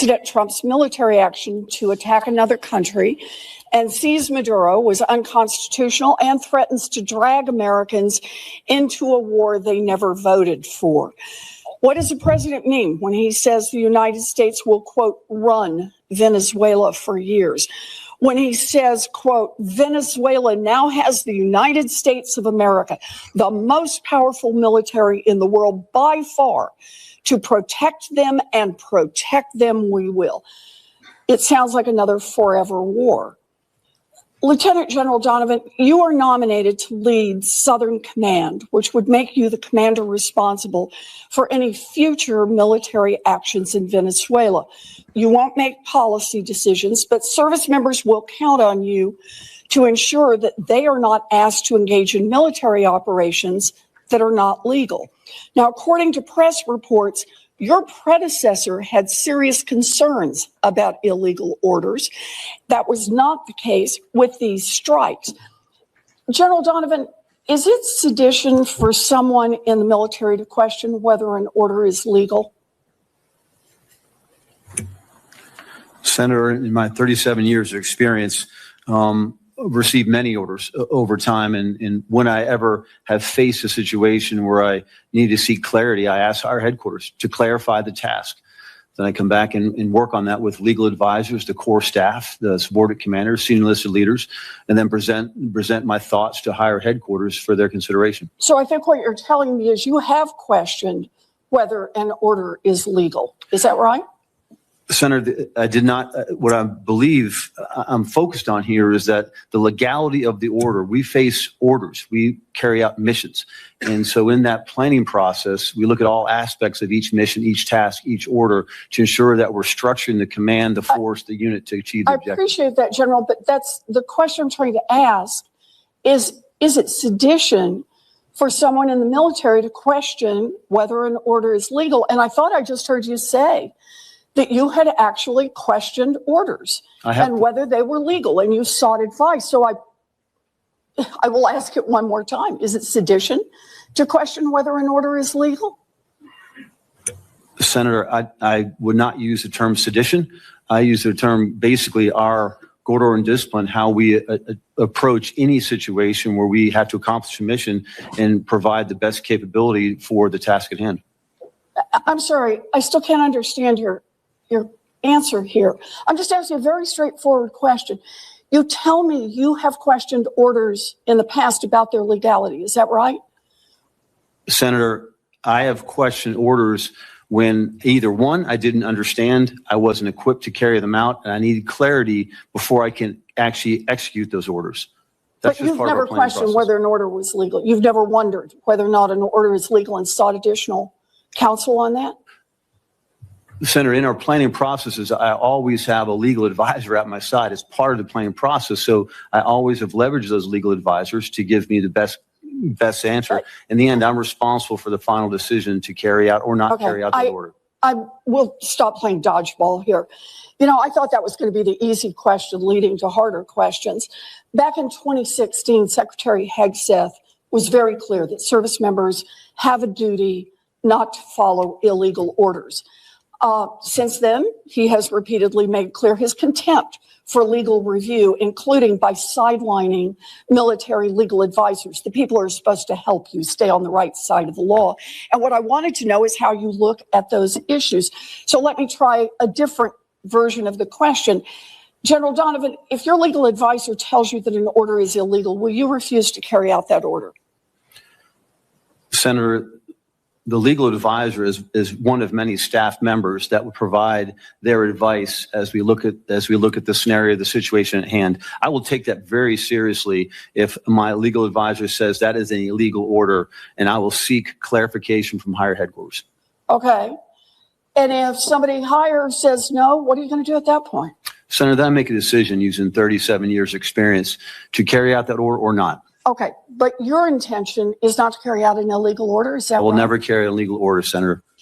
President Trump's military action to attack another country and seize Maduro was unconstitutional and threatens to drag Americans into a war they never voted for. What does the president mean when he says the United States will, quote, run Venezuela for years? When he says, quote, Venezuela now has the United States of America, the most powerful military in the world by far, to protect them, and protect them we will. It sounds like another forever war. Lieutenant General Donovan, you are nominated to lead Southern Command, which would make you the commander responsible for any future military actions in Venezuela. You won't make policy decisions, but service members will count on you to ensure that they are not asked to engage in military operations that are not legal. Now, according to press reports, your predecessor had serious concerns about illegal orders. That was not the case with these strikes. General Donovan, is it sedition for someone in the military to question whether an order is legal? Senator, in my 37 years of experience, received many orders over time. And when I ever have faced a situation where I need to seek clarity, I ask our headquarters to clarify the task. Then I come back and work on that with legal advisors, the core staff, the subordinate commanders, senior enlisted leaders, and then present my thoughts to higher headquarters for their consideration. So I think what you're telling me is you have questioned whether an order is legal. Is that right? Senator, I did not. What I believe I'm focused on here is that the legality of the order. We face orders. We carry out missions. And so in that planning process, we look at all aspects of each mission, each task, each order to ensure that we're structuring the command, the force, the unit to achieve the objective. I appreciate that, General, but that's the question I'm trying to ask is it sedition for someone in the military to question whether an order is legal? And I thought I just heard you say that you had actually questioned orders and whether they were legal, and you sought advice. So I will ask it one more time. Is it sedition to question whether an order is legal? Senator, I would not use the term sedition. I use the term basically our good order and discipline, how we approach any situation where we have to accomplish a mission and provide the best capability for the task at hand. I'm sorry, I still can't understand your answer here. I'm just asking a very straightforward question. You tell me you have questioned orders in the past about their legality. Is that right? Senator, I have questioned orders when either one, I didn't understand, I wasn't equipped to carry them out, and I needed clarity before I can actually execute those orders. That's but you've never questioned whether an order was legal. You've never wondered whether or not an order is legal and sought additional counsel on that? Senator, in our planning processes, I always have a legal advisor at my side as part of the planning process. So I always have leveraged those legal advisors to give me the best answer. Right. In the end, I'm responsible for the final decision to carry out or not carry out the order. I will stop playing dodgeball here. You know, I thought that was going to be the easy question leading to harder questions. Back in 2016, Secretary Hegseth was very clear that service members have a duty not to follow illegal orders. Since then, he has repeatedly made clear his contempt for legal review, including by sidelining military legal advisors, the people who are supposed to help you stay on the right side of the law. And what I wanted to know is how you look at those issues. So let me try a different version of the question. General Donovan, if your legal advisor tells you that an order is illegal, will you refuse to carry out that order? Senator, the legal advisor is one of many staff members that would provide their advice as we look at the scenario, the situation at hand. I will take that very seriously if my legal advisor says that is an illegal order, and I will seek clarification from higher headquarters. Okay. And if somebody higher says no, what are you going to do at that point? Senator, then I make a decision using 37 years experience to carry out that order or not. Okay, but your intention is not to carry out an illegal order, is that right? I will never carry an illegal order, Senator.